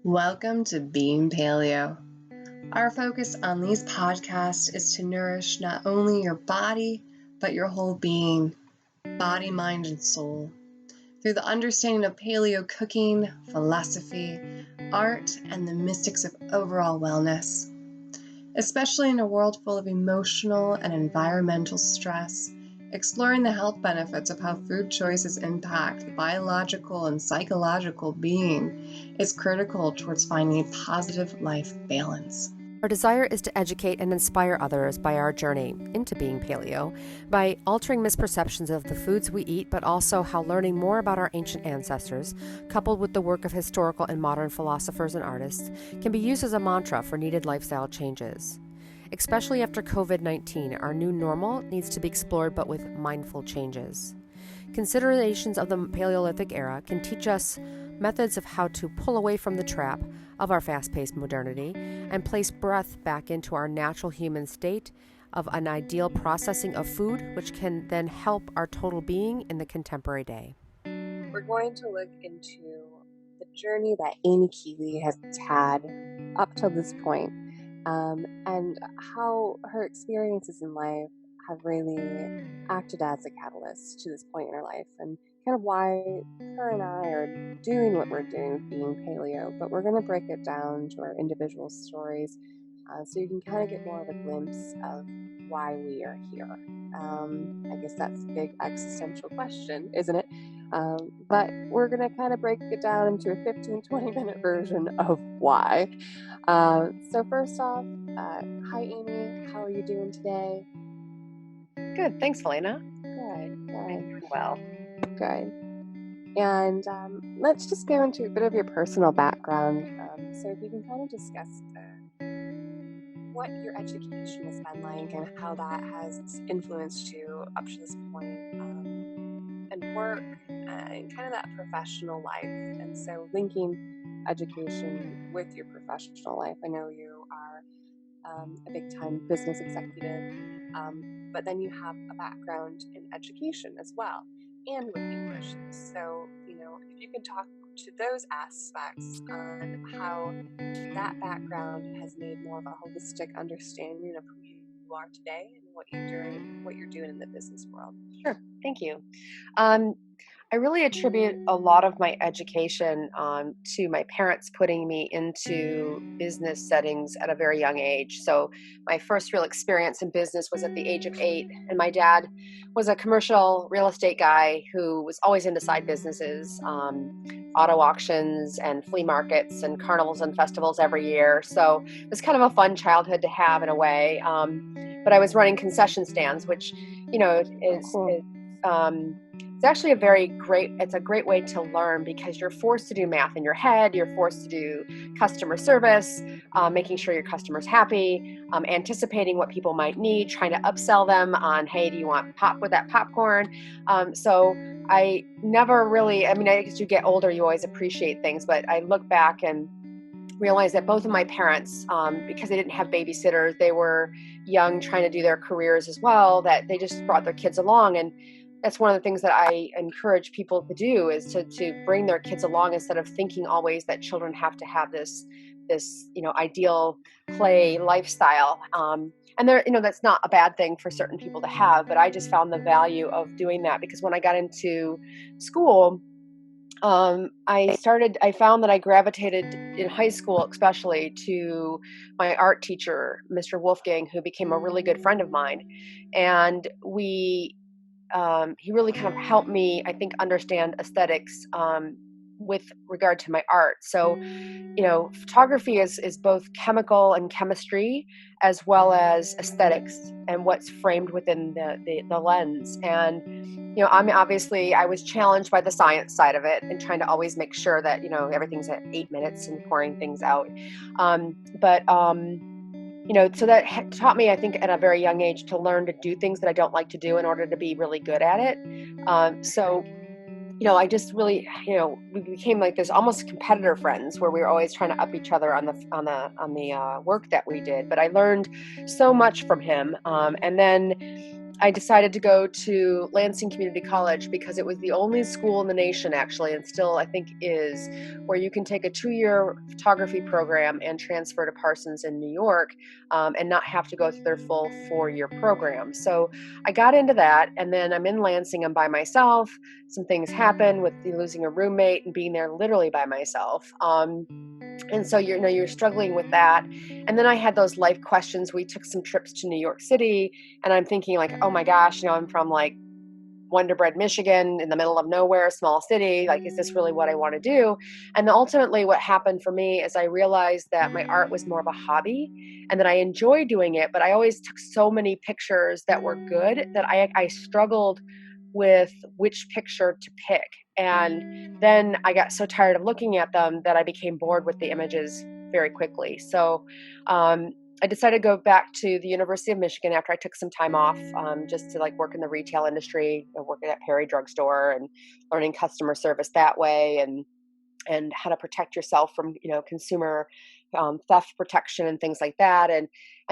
Welcome to Being Paleo. Our focus on these podcasts is to nourish not only your body, but your whole being, body, mind, and soul, through the understanding of paleo cooking, philosophy, art, and the mystics of overall wellness. Especially in a world full of emotional and environmental stress, exploring the health benefits of how food choices impact the biological and psychological being is critical towards finding a positive life balance. Our desire is to educate and inspire others by our journey into being paleo, by altering misperceptions of the foods we eat, but also how learning more about our ancient ancestors, coupled with the work of historical and modern philosophers and artists, can be used as a mantra for needed lifestyle changes. Especially after COVID-19, our new normal needs to be explored but with mindful changes. Considerations of the Paleolithic era can teach us methods of how to pull away from the trap of our fast-paced modernity and place breath back into our natural human state of an ideal processing of food, which can then help our total being in the contemporary day. We're going to look into the journey that Amy Keeley has had up till this point, and how her experiences in life have really acted as a catalyst to this point in her life, and kind of why her and I are doing what we're doing with being paleo. But we're going to break it down to our individual stories, so you can kind of get more of a glimpse of why we are here. I guess that's a big existential question, isn't it? But we're going to kind of break it down into a 15-20 minute version of why. So first off, hi Amy, how are you doing today? Good, thanks, Helena. Good. Well, Good. And let's just go into a bit of your personal background. So if you can kind of discuss what your education has been like and how that has influenced you up to this point, and work, and kind of that professional life. And so linking education with your professional life. I know you are a big-time business executive, but then you have a background in education as well, and with English. So, if you could talk to those aspects on how that background has made more of a holistic understanding of who you are today and what you're doing in the business world. sure, thank you. I really attribute a lot of my education to my parents putting me into business settings at a very young age. So my first real experience in business was at the age of 8, and my dad was a commercial real estate guy who was always into side businesses, auto auctions and flea markets and carnivals and festivals every year. So it was kind of a fun childhood to have in a way. But I was running concession stands, which, Cool. it's actually it's a great way to learn because you're forced to do math in your head. You're forced to do customer service, making sure your customer's happy, anticipating what people might need, trying to upsell them on, hey, do you want pop with that popcorn? So I never really, I guess as you get older, you always appreciate things, but I look back and realize that both of my parents, because they didn't have babysitters, they were young, trying to do their careers as well, that they just brought their kids along. And that's one of the things that I encourage people to do is to bring their kids along instead of thinking always that children have to have this ideal play lifestyle. And there, that's not a bad thing for certain people to have, but I just found the value of doing that because when I got into school, I found that I gravitated in high school, especially to my art teacher, Mr. Wolfgang, who became a really good friend of mine. And he really kind of helped me, I think, understand aesthetics, with regard to my art. So, photography is both chemical and chemistry, as well as aesthetics and what's framed within the lens. And, I was challenged by the science side of it and trying to always make sure that, everything's at 8 minutes and pouring things out. So that taught me, I think, at a very young age to learn to do things that I don't like to do in order to be really good at it. I just really, we became like this almost competitor friends where we were always trying to up each other on the work that we did. But I learned so much from him. And then I decided to go to Lansing Community College because it was the only school in the nation, actually, and still I think is, where you can take a 2-year photography program and transfer to Parsons in New York, and not have to go through their full 4-year program. So I got into that, and then I'm in Lansing. I'm by myself. Some things happen with losing a roommate and being there literally by myself. And so you're struggling with that. And then I had those life questions. We took some trips to New York City, and I'm thinking like, oh my gosh, I'm from like Wonder Bread, Michigan, in the middle of nowhere, small city. Like, is this really what I want to do? And ultimately, what happened for me is I realized that my art was more of a hobby and that I enjoy doing it, but I always took so many pictures that were good that I struggled with which picture to pick. And then I got so tired of looking at them that I became bored with the images very quickly. So, I decided to go back to the University of Michigan after I took some time off, just to like work in the retail industry, working at Perry Drugstore and learning customer service that way, and how to protect yourself from consumer theft protection and things like that. And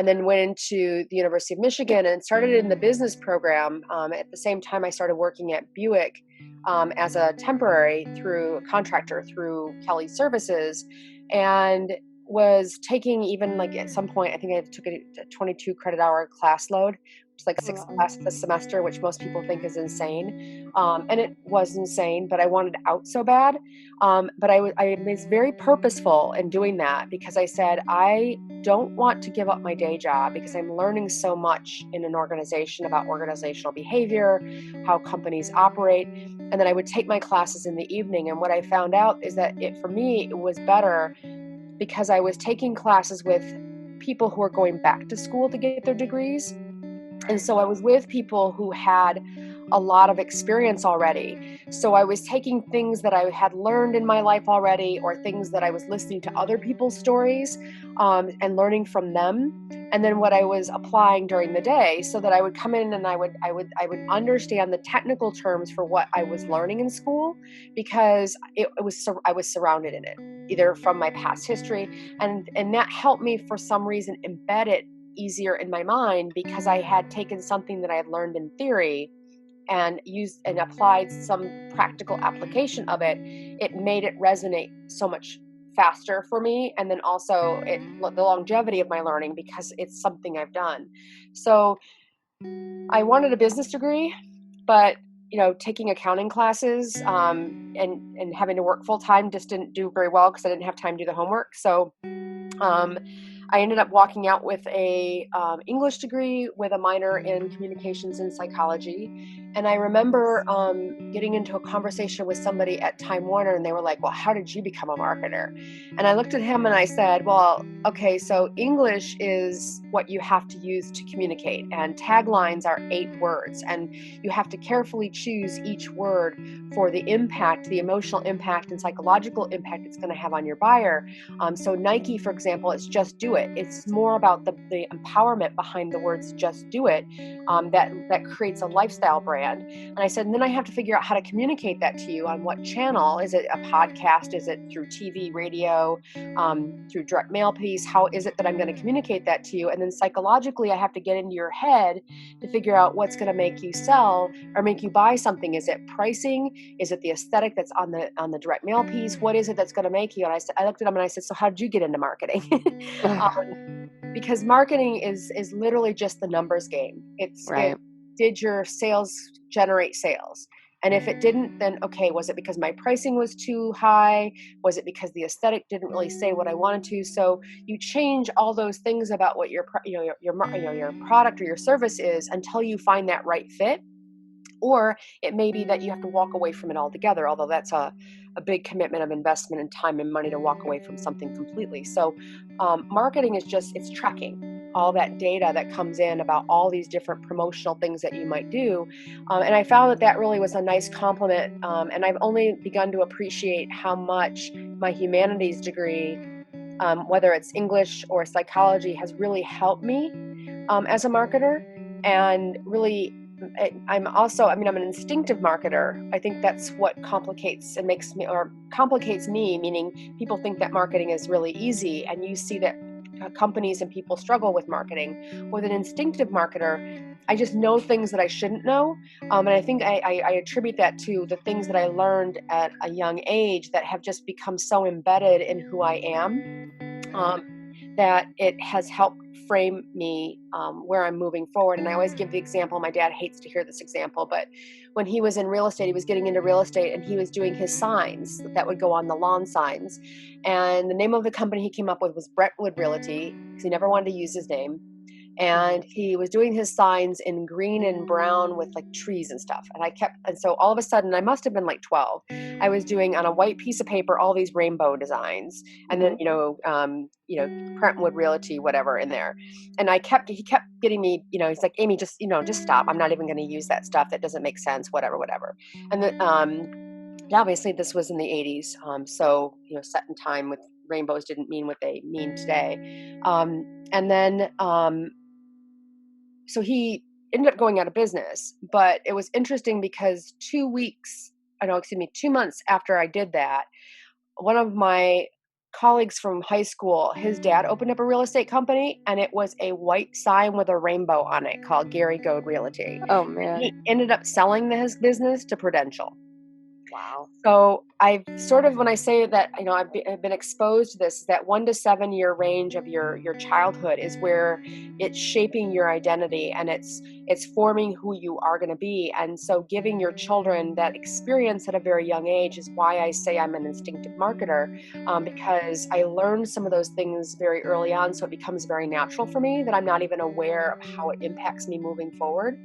then went into the University of Michigan and started in the business program. At the same time, I started working at Buick as a temporary through a contractor through Kelly Services, and was taking, even like at some point, I think I took a 22 credit hour class load, which is like Oh, 6 wow. classes a semester, which most people think is insane. And it was insane, but I wanted out so bad. But I was very purposeful in doing that because I said, I don't want to give up my day job because I'm learning so much in an organization about organizational behavior, how companies operate. And then I would take my classes in the evening. And what I found out is that for me, it was better because I was taking classes with people who were going back to school to get their degrees. And so I was with people who had a lot of experience already. So I was taking things that I had learned in my life already, or things that I was listening to other people's stories, and learning from them. And then what I was applying during the day, so that I would come in and I would understand the technical terms for what I was learning in school, because I was surrounded in it, either from my past history, and that helped me for some reason embed it easier in my mind, because I had taken something that I had learned in theory and used and applied some practical application of it. It made it resonate so much faster for me, and then also the longevity of my learning, because it's something I've done. So I wanted a business degree, but taking accounting classes, and having to work full time just didn't do very well because I didn't have time to do the homework. So um, I ended up walking out with a English degree with a minor in communications and psychology. And I remember getting into a conversation with somebody at Time Warner, and they were like, well, how did you become a marketer? And I looked at him and I said, well, okay, so English is what you have to use to communicate, and taglines are 8 words, and you have to carefully choose each word for the impact, the emotional impact and psychological impact it's going to have on your buyer. So Nike, for example, it's just do it. It's more about the empowerment behind the words just do it, that creates a lifestyle brand. And I said, and then I have to figure out how to communicate that to you on what channel. Is it a podcast? Is it through TV, radio, through direct mail piece? How is it that I'm going to communicate that to you? And then psychologically, I have to get into your head to figure out what's going to make you sell or make you buy something. Is it pricing? Is it the aesthetic that's on the direct mail piece? What is it that's going to make you? And I looked at him and I said, so how did you get into marketing? Because marketing is literally just the numbers game. Right. Did your sales generate sales? And if it didn't, then okay, was it because my pricing was too high? Was it because the aesthetic didn't really say what I wanted to? So you change all those things about what your product or your service is until you find that right fit. Or it may be that you have to walk away from it altogether, although that's a big commitment of investment and time and money to walk away from something completely. So marketing is it's tracking all that data that comes in about all these different promotional things that you might do. And I found that really was a nice compliment. And I've only begun to appreciate how much my humanities degree, whether it's English or psychology, has really helped me as a marketer. And really, I'm an instinctive marketer. I think that's what complicates me, meaning people think that marketing is really easy, and you see that companies and people struggle with marketing. With an instinctive marketer, I just know things that I shouldn't know. And I think I attribute that to the things that I learned at a young age that have just become so embedded in who I am. Right. Um, that it has helped frame me where I'm moving forward. And I always give the example. My dad hates to hear this example, but when he was in real estate, he was getting into real estate and he was doing his signs that would go on the lawn signs. And the name of the company he came up with was Brentwood Realty because he never wanted to use his name. And Mhm. he was doing his signs in green and brown with like trees and stuff. And so all of a sudden, I must have been like 12. I was doing on a white piece of paper all these rainbow designs, and then Mhm. Brentwood Realty, whatever in there. And he kept getting me, he's like, Amy, just stop. I'm not even going to use that stuff. That doesn't make sense. Whatever, whatever. And then, obviously, this was in the 80s, so set in time with rainbows didn't mean what they mean today. And then so he ended up going out of business. But it was interesting because 2 months after I did that, one of my colleagues from high school, his dad opened up a real estate company and it was a white sign with a rainbow on it called Gary Goad Realty. Oh, And he man. ended up selling his business to Prudential. Wow. So I've sort of, when I say that, I've been exposed to this, that 1 to 7 year range of your childhood is where it's shaping your identity and it's forming who you are going to be. And so giving your children that experience at a very young age is why I say I'm an instinctive marketer, because I learned some of those things very early on. So it becomes very natural for me that I'm not even aware of how it impacts me moving forward.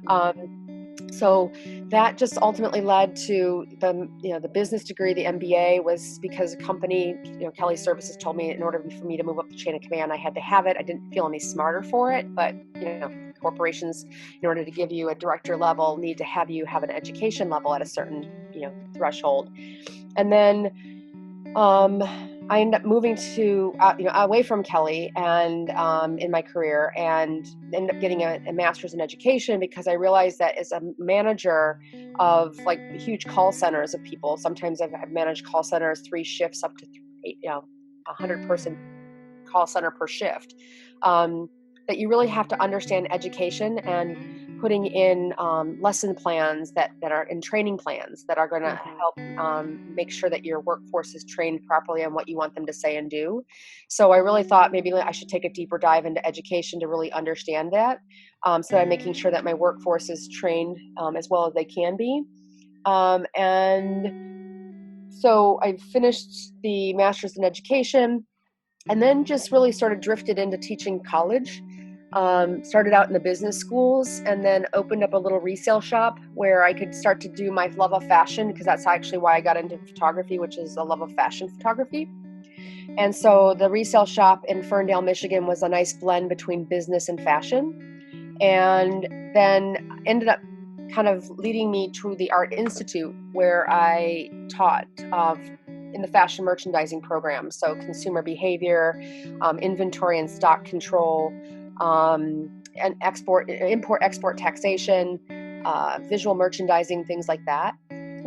Um, Mhm. so that just ultimately led to the business degree. The MBA was because a company, Kelly Services, told me in order for me to move up the chain of command, I had to have it. I didn't feel any smarter for it, but corporations, in order to give you a director level, need to have you have an education level at a certain threshold. And then I ended up moving to away from Kelly and in my career, and ended up getting a master's in education because I realized that as a manager of like huge call centers of people, sometimes I've managed call centers 3 shifts up to 100-person call center per shift. Um, that you really have to understand education and putting in lesson plans that are in training plans that are going to Mhm. help make sure that your workforce is trained properly on what you want them to say and do. So I really thought maybe I should take a deeper dive into education to really understand that, so that I'm making sure that my workforce is trained as well as they can be. And so I finished the master's in education and then just really sort of drifted into teaching college. Started out in the business schools and then opened up a little resale shop where I could start to do my love of fashion, because that's actually why I got into photography, which is a love of fashion photography. And so the resale shop in Ferndale, Michigan was a nice blend between business and fashion. And then ended up kind of leading me to the Art Institute, where I taught in the fashion merchandising program. So consumer behavior, inventory and stock control, and import, export taxation, visual merchandising, things like that.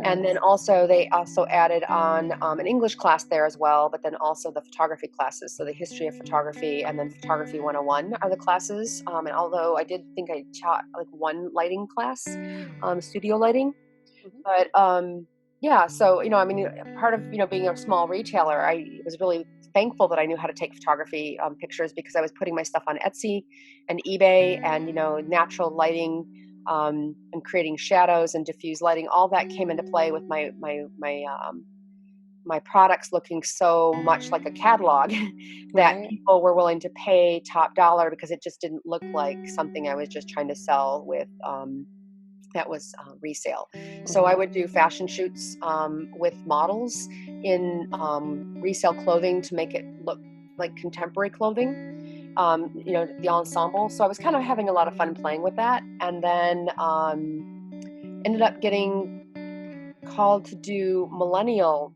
And then Nice. also they also added on an English class there as well, but then also the photography classes. So the history of photography and then photography 101 are the classes. And although I did think I taught like one lighting class, studio lighting, Mhm. but yeah, so part of being a small retailer, I was really thankful that I knew how to take photography pictures, because I was putting my stuff on Etsy and eBay, and natural lighting, and creating shadows and diffuse lighting. All that came into play with my products looking so much like a catalog that Right. people were willing to pay top dollar, because it just didn't look like something I was just trying to sell with. That was resale. So I Mhm. would do fashion shoots with models in resale clothing to make it look like contemporary clothing, the ensemble. So I was kind of having a lot of fun playing with that. And then ended up getting called to do millennial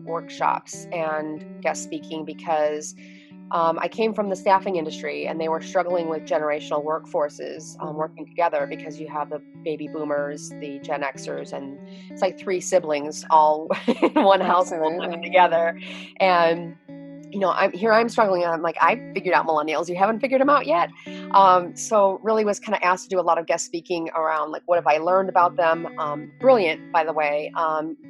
workshops and guest speaking, because I came from the staffing industry and they were struggling with generational workforces Mhm. working together, because you have the baby boomers, the Gen Xers, and it's like 3 siblings all in one household living Absolutely. together. And I'm struggling. I'm like, I figured out millennials. You haven't figured them out yet. So really was kind of asked to do a lot of guest speaking around like, what have I learned about them? Brilliant, by the way.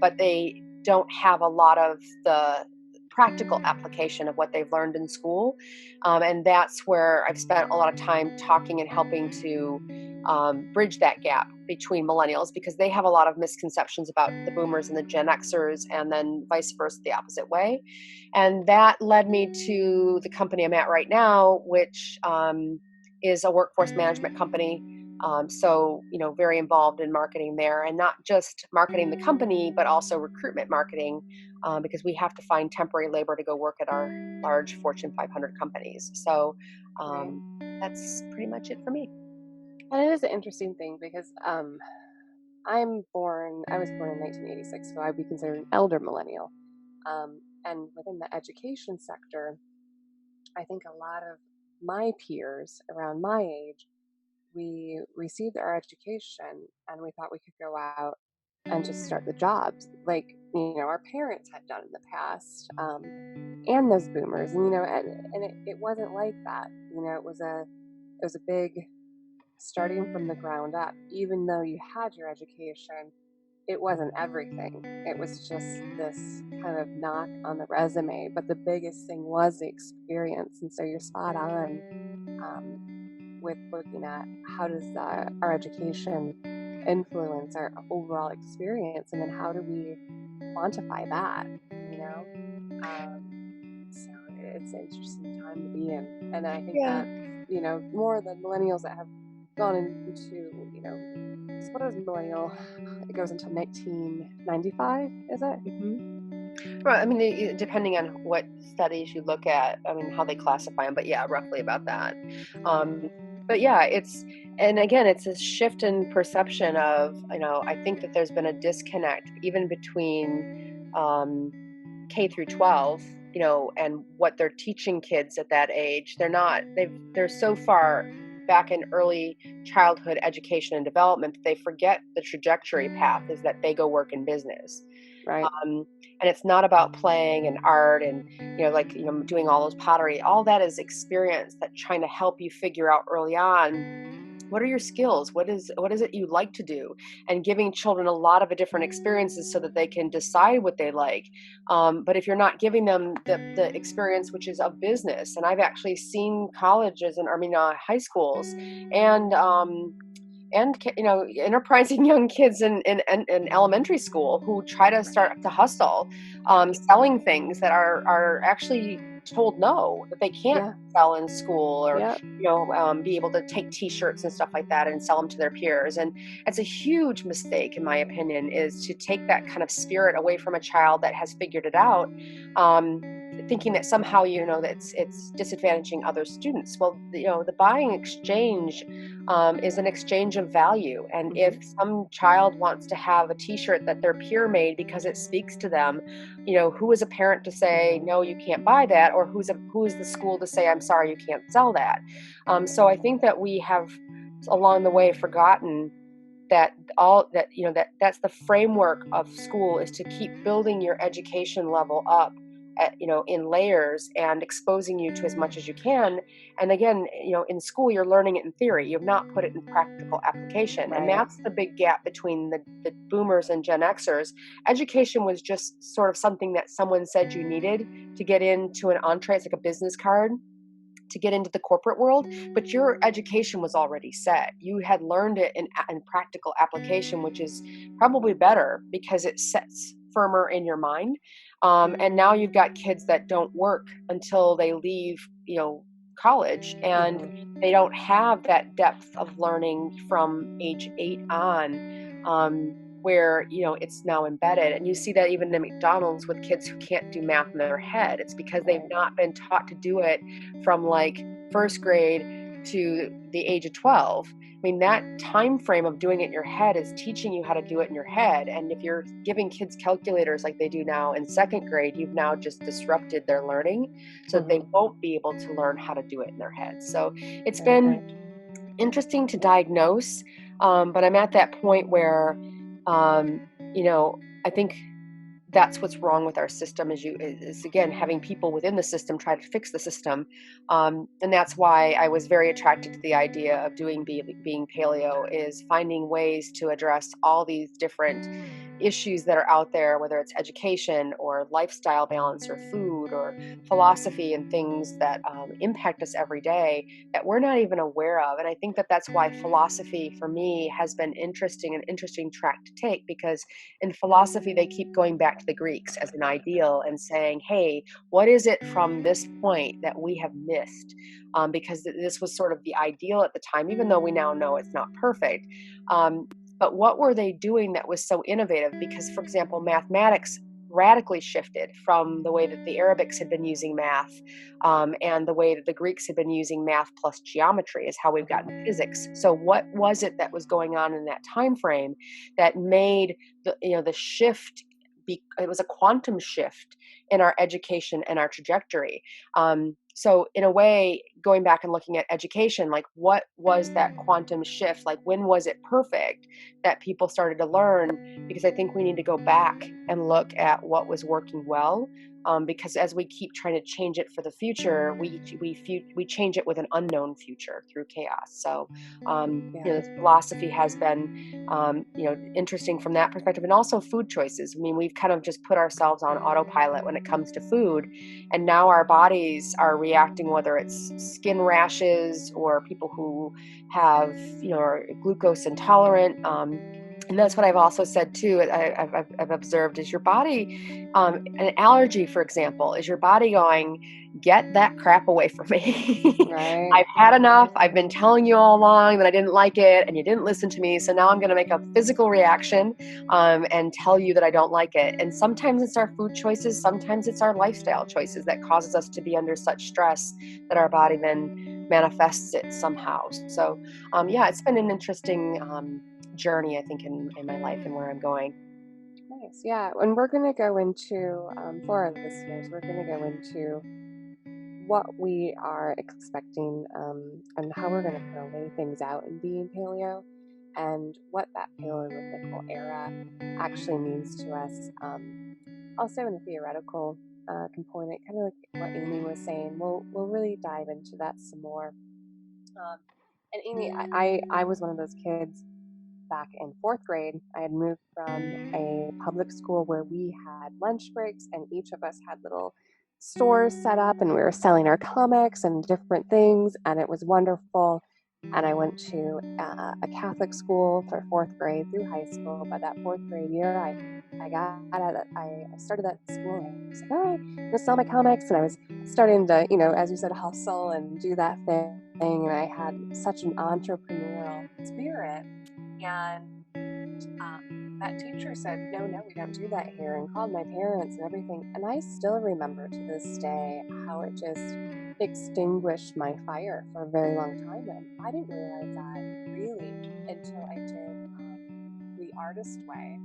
But they don't have a lot of the practical application of what they've learned in school. And that's where I've spent a lot of time talking and helping to bridge that gap between millennials, because they have a lot of misconceptions about the boomers and the Gen Xers, and then vice versa, the opposite way. And that led me to the company I'm at right now, which is a workforce management company. So, very involved in marketing there, and not just marketing the company, but also recruitment marketing, because we have to find temporary labor to go work at our large Fortune 500 companies. So Right. that's pretty much it for me. And it is an interesting thing because I was born in 1986, so I'd be considered an elder millennial. And within the education sector, I think a lot of my peers around my age, we received our education and we thought we could go out and just start the jobs like, our parents had done in the past, and those boomers. And it wasn't like that. It was a big starting from the ground up. Even though you had your education, it wasn't everything. It was just this kind of knock on the resume. But the biggest thing was the experience. And so you're spot on, with looking at how does our education influence our overall experience, and then how do we quantify that, you know? So it's an interesting time to be in. And I think Yeah. that, more the millennials that have gone into, so what is millennial? It goes until 1995, is it? Right. I mean, depending on what studies you look at, I mean, how they classify them, but yeah, roughly about that. Um, but yeah, and again, it's a shift in perception of, I think that there's been a disconnect even between K through 12, and what they're teaching kids at that age. They're so far back in early childhood education and development that they forget the trajectory path is that they go work in business. Right. And it's not about playing and art and doing all those pottery. All that is experience that trying to help you figure out early on what are your skills, what is it you like to do, and giving children a lot of different experiences so that they can decide what they like. But if you're not giving them the experience which is of business, and I've actually seen colleges and high schools and enterprising young kids in elementary school who try to Right. start to hustle, selling things that are actually told no, that they can't Yeah. sell in school, or Yeah. be able to take t-shirts and stuff like that and sell them to their peers. And it's a huge mistake, in my opinion, is to take that kind of spirit away from a child that has figured it out, thinking that somehow that it's disadvantaging other students. Well, the buying exchange is an exchange of value. And if Hmm. some child wants to have a t-shirt that their peer made because it speaks to them, who is a parent to say no, you can't buy that, or who's the school to say I'm sorry, you can't sell that? So I think that we have along the way forgotten that all that you know that that's the framework of school, is to keep building your education level up in layers and exposing you to as much as you can. And again, in school you're learning it in theory, you've not put it in practical application. And Right. that's the big gap between the boomers and Gen Xers. Education was just sort of something that someone said you needed to get into an entree. It's like a business card to get into the corporate world, but your education was already set. You had learned it in practical application, which is probably better because it sets firmer in your mind. And now you've got kids that don't work until they leave, college, and Hmm. they don't have that depth of learning from age 8 on. Where it's now embedded, and you see that even in McDonald's with kids who can't do math in their head. It's because they've Right. not been taught to do it from like first grade to the age of 12. I mean, that time frame of doing it in your head is teaching you how to do it in your head. And if you're giving kids calculators like they do now in second grade, you've now just disrupted their learning so that they Hmm. won't be able to learn how to do it in their head. So it's Right. been Right. interesting to diagnose, but I'm at that point where, um, I think that's what's wrong with our system is again having people within the system try to fix the system, and that's why I was very attracted to the idea of being paleo, is finding ways to address all these different issues that are out there, whether it's education or lifestyle balance or food or philosophy and things that impact us every day that we're not even aware of. And I think that that's why philosophy for me has been an interesting track to take, because in philosophy they keep going back to the Greeks as an ideal and saying, hey, what is it from this point that we have missed? Because this was sort of the ideal at the time, even though we now know it's not perfect. But what were they doing that was so innovative? Because, for example, mathematics radically shifted from the way that the Arabics had been using math, and the way that the Greeks had been using math plus geometry is how we've gotten physics. So what was it that was going on in that time frame that made the shift? It was a quantum shift in our education and our trajectory. So in a way, going back and looking at education, like what was that quantum shift? Like when was it perfect that people started to learn? Because I think we need to go back and look at what was working well. Because as we keep trying to change it for the future, we change it with an unknown future through chaos. So, Yeah. this philosophy has been, interesting from that perspective, and also food choices. I mean, we've kind of just put ourselves on autopilot when it comes to food, and now our bodies are reacting, whether it's skin rashes or people who have, are glucose intolerant. And that's what I've also said too. I've observed is your body, an allergy, for example, is your body going, get that crap away from me. Right. I've had enough. I've been telling you all along that I didn't like it and you didn't listen to me. So now I'm going to make a physical reaction, and tell you that I don't like it. And sometimes it's our food choices. Sometimes it's our lifestyle choices that causes us to be under such stress that our body then manifests it somehow. So, yeah, it's been an interesting, journey, I think, in my life and where I'm going. Nice. Yeah. And we're going to go into, for our listeners, we're going to go into what we are expecting, and how we're going to kind of lay things out in being paleo, and what that paleolithical era actually means to us. Also, in the theoretical component, kind of like what Amy was saying, we'll really dive into that some more. Um, and Amy, I was one of those kids back in fourth grade. I had moved from a public school where we had lunch breaks, and each of us had little stores set up, and we were selling our comics and different things, and it was wonderful. And I went to a Catholic school for fourth grade through high school. By that fourth grade year, I started that school, and I was like, all right, I'm gonna sell my comics, and I was starting to, as you said, hustle and do that thing. And I had such an entrepreneurial spirit, and that teacher said, no, no, we don't do that here, and called my parents and everything. And I still remember to this day how it just extinguished my fire for a very long time. And I didn't realize that really until I did The Artist Way,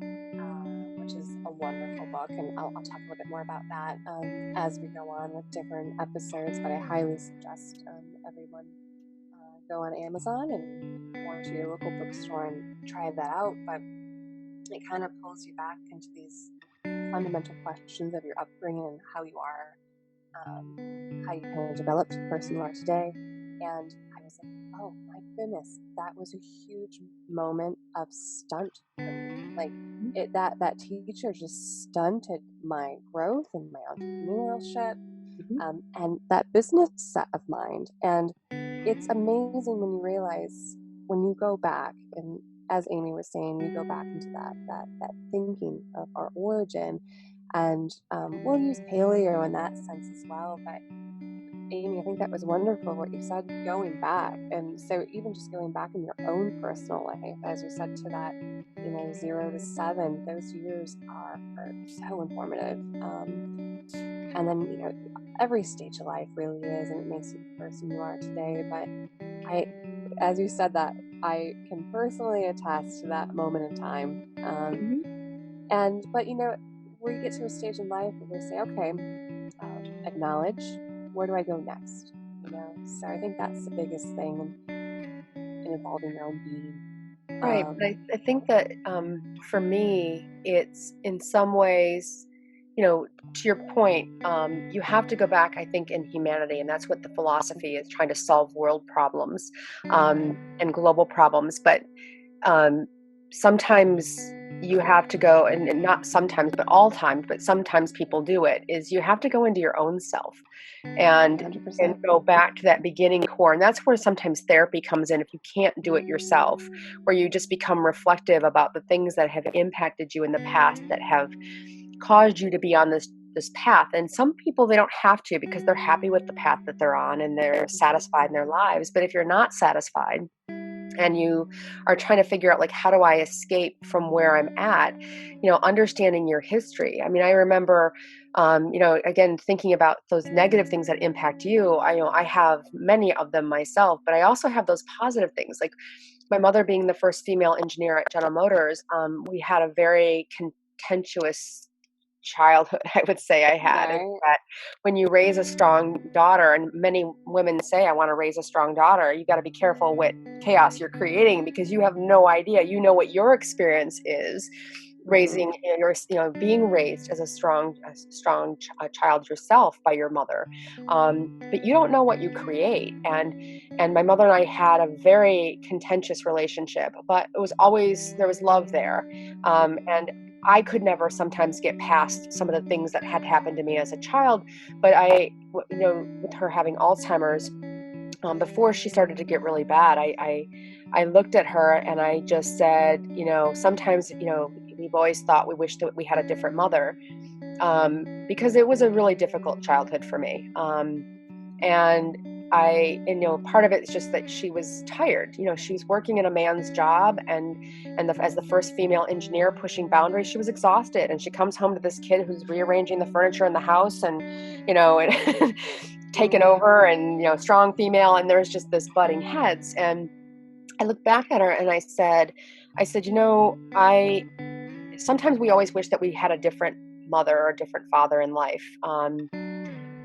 which is a wonderful book. And I'll talk a little bit more about that as we go on with different episodes. But I highly suggest everyone go on Amazon and or to your local bookstore and try that out. But it kind of pulls you back into these fundamental questions of your upbringing and how you kind of developed the person you are today. And I was like, oh my goodness, that was a huge moment of stunt for me. Like that teacher just stunted my growth and my entrepreneurship, Mhm. and that business set of mind. And it's amazing when you realize, when you go back, and as Amy was saying, you go back into that thinking of our origin, and we'll use paleo in that sense as well. But Amy, I think that was wonderful what you said, going back. And so even just going back in your own personal life, as you said, to that, 0 to 7, those years are so informative. And then, every stage of life really is, and it makes you the person you are today. But as you said that, I can personally attest to that moment in time. Mhm. But we get to a stage in life where we say, okay, acknowledge, where do I go next? So I think that's the biggest thing in evolving your own being. Right, but I think that, for me, it's in some ways. to your point, you have to go back, I think, in humanity, and that's what the philosophy is, trying to solve world problems, and global problems. But um, sometimes you have to go, and not sometimes, but all times, but sometimes people do it, is you have to go into your own self and 100%. go back to that beginning core. And that's where sometimes therapy comes in if you can't do it yourself, where you just become reflective about the things that have impacted you in the past that have caused you to be on this path. And some people, they don't have to, because they're happy with the path that they're on and they're satisfied in their lives. But if you're not satisfied and you are trying to figure out, like, how do I escape from where I'm at, understanding your history. I mean, I remember, again, thinking about those negative things that impact you. I have many of them myself, but I also have those positive things, like my mother being the first female engineer at General Motors. We had a very contentious childhood, I would say I had. Is Right. that when you raise a strong daughter, and many women say, I want to raise a strong daughter, you got to be careful what chaos you're creating, because you have no idea. You know what your experience is Mhm. raising your, being raised as a child yourself by your mother, but you don't know what you create. And my mother and I had a very contentious relationship, but it was always, there was love there, and I could never sometimes get past some of the things that had happened to me as a child. But with her having Alzheimer's, before she started to get really bad, I looked at her and I just said, sometimes, we've always thought we wish that we had a different mother, because it was a really difficult childhood for me. And part of it is just that she was tired. She was working in a man's job, as the first female engineer pushing boundaries, she was exhausted. And she comes home to this kid who's rearranging the furniture in the house, and taken Mhm. over, and strong female, and there's just this butting heads. And I looked back at her and I said, I sometimes we always wish that we had a different mother or a different father in life.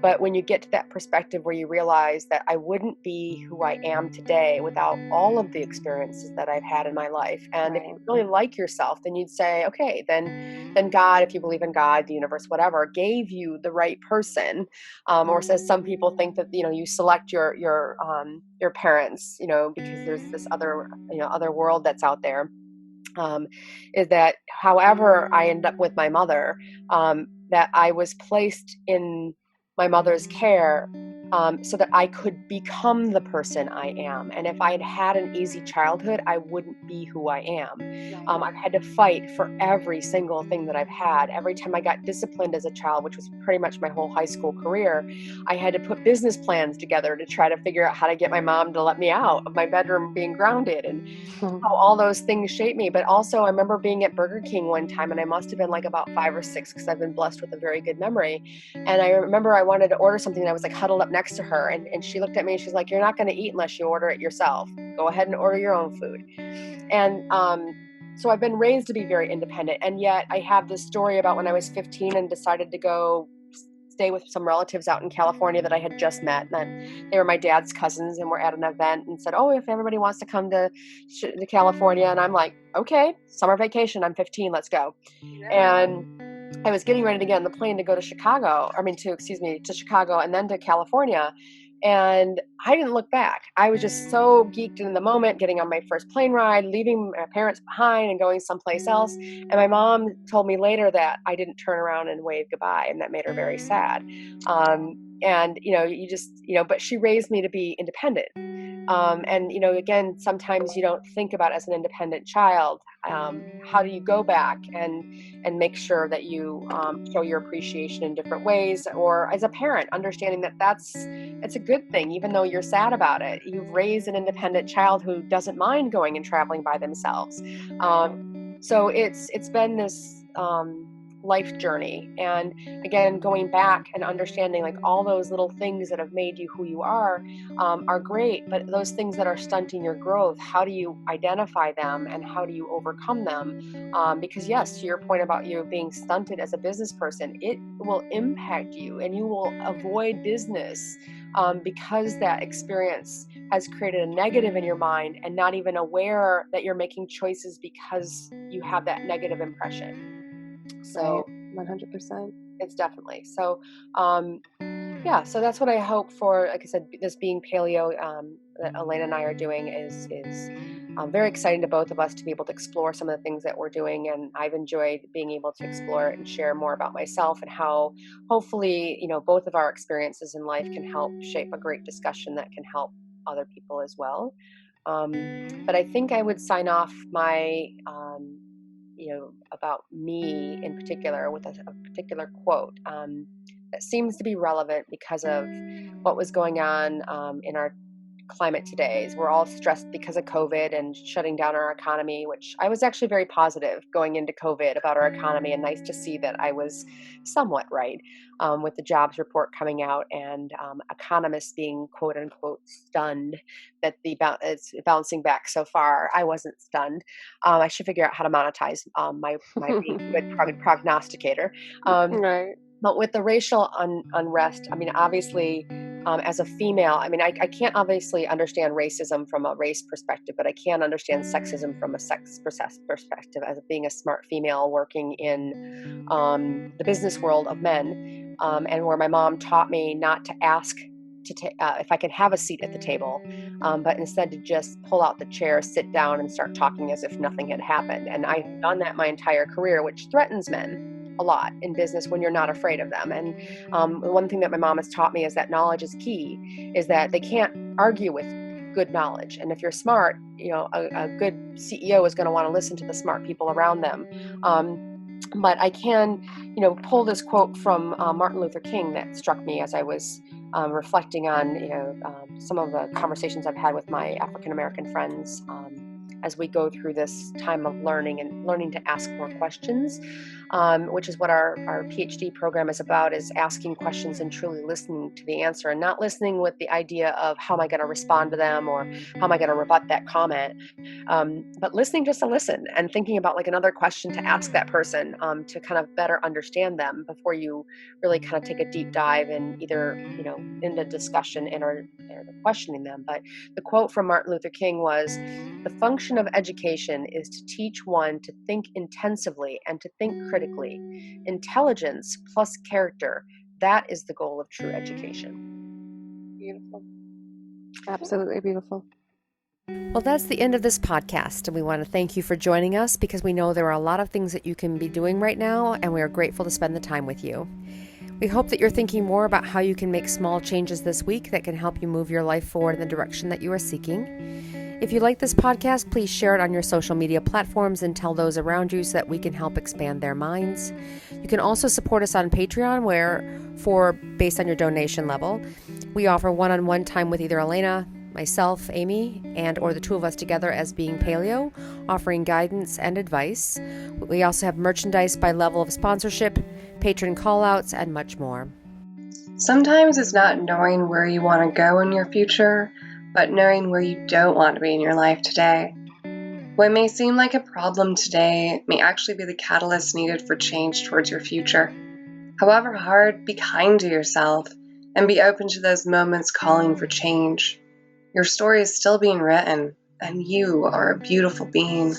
But when you get to that perspective where you realize that I wouldn't be who I am today without all of the experiences that I've had in my life. And if Right. you really like yourself, then you'd say, okay, then God, if you believe in God, the universe, whatever, gave you the right person. Or says some people think that, you select your parents, because there's this other world that's out there. um, is that however I end up with my mother, that I was placed in my mother's care, so that I could become the person I am. And if I had had an easy childhood, I wouldn't be who I am. Right. I've had to fight for every single thing that I've had. Every time I got disciplined as a child, which was pretty much my whole high school career, I had to put business plans together to try to figure out how to get my mom to let me out of my bedroom being grounded, and how all those things shape me. But also, I remember being at Burger King one time, and I must have been like about 5 or 6, because I've been blessed with a very good memory. And I remember I wanted to order something, and I was like huddled up next to her, and she looked at me and she's like, "You're not going to eat unless you order it yourself. Go ahead and order your own food." And so I've been raised to be very independent. And yet I have this story about when I was 15 and decided to go stay with some relatives out in California that I had just met. And then they were my dad's cousins, and we're at an event, and said, "Oh, if everybody wants to come to California." And I'm like, "Okay, summer vacation. I'm 15. Let's go." Yeah. And I was getting ready to get on the plane to go to Chicago. I mean, to Chicago and then to California. And I didn't look back. I was just so geeked in the moment, getting on my first plane ride, leaving my parents behind and going someplace else. And my mom told me later that I didn't turn around and wave goodbye, and that made her very sad. And, you just, but she raised me to be independent. And again, sometimes you don't think about, as an independent child, how do you go back and make sure that you show your appreciation in different ways, or as a parent, understanding that it's a good thing, even though you're sad about it. You've raised an independent child who doesn't mind going and traveling by themselves. Right. So it's been this life journey. And again, going back and understanding, like, all those little things that have made you who you are great, but those things that are stunting your growth, how do you identify them and how do you overcome them? Because yes, to your point about you being stunted as a business person, it will impact you, and you will avoid business, because that experience has created a negative in your mind, and not even aware that you're making choices because you have that negative impression. So Right. 100%. It's definitely so. Yeah, so that's what I hope for. Like I said, this being paleo that Elena and I are doing is very exciting to both of us to be able to explore some of the things that we're doing, and I've enjoyed being able to explore it and share more about myself and how hopefully both of our experiences in life can help shape a great discussion that can help other people as well. But I think I would sign off my about me in particular with a particular quote that seems to be relevant because of what was going on in our climate today. We're all stressed because of COVID and shutting down our economy, which I was actually very positive going into COVID about our economy, and nice to see that I was somewhat right with the jobs report coming out and economists being quote unquote stunned that it's bouncing back so far. I wasn't stunned. I should figure out how to monetize my being a good prognosticator. Um, Right. but with the racial unrest, I mean, obviously, as a female, I mean, I can't obviously understand racism from a race perspective, but I can understand sexism from a perspective as being a smart female working in the business world of men, and where my mom taught me not to ask if I can have a seat at the table, but instead to just pull out the chair, sit down, and start talking as if nothing had happened. And I've done that my entire career, which threatens men a lot in business when you're not afraid of them. And one thing that my mom has taught me is that knowledge is key, is that they can't argue with good knowledge. And if you're smart, a good CEO is going to want to listen to the smart people around them. But I can, pull this quote from Martin Luther King that struck me as I was reflecting on, some of the conversations I've had with my African American friends as we go through this time of learning and learning to ask more questions, which is what our PhD program is about, is asking questions and truly listening to the answer and not listening with the idea of how am I going to respond to them or how am I going to rebut that comment, but listening just to listen and thinking about like another question to ask that person to kind of better understand them before you really kind of take a deep dive in either, into discussion or questioning them. But the quote from Martin Luther King was, "The function of education is to teach one to think intensively and to think critically. Intelligence plus character, that is the goal of true education." Beautiful. Absolutely beautiful. Well, that's the end of this podcast, and we want to thank you for joining us because we know there are a lot of things that you can be doing right now, and we are grateful to spend the time with you. We hope that you're thinking more about how you can make small changes this week that can help you move your life forward in the direction that you are seeking. If you like this podcast, please share it on your social media platforms and tell those around you so that we can help expand their minds. You can also support us on Patreon, based on your donation level, we offer one-on-one time with either Elena, myself, Amy, or the two of us together as being Paleo, offering guidance and advice. We also have merchandise by level of sponsorship, patron callouts, and much more. Sometimes it's not knowing where you want to go in your future, but knowing where you don't want to be in your life today. What may seem like a problem today may actually be the catalyst needed for change towards your future. However hard, be kind to yourself and be open to those moments calling for change. Your story is still being written, and you are a beautiful being.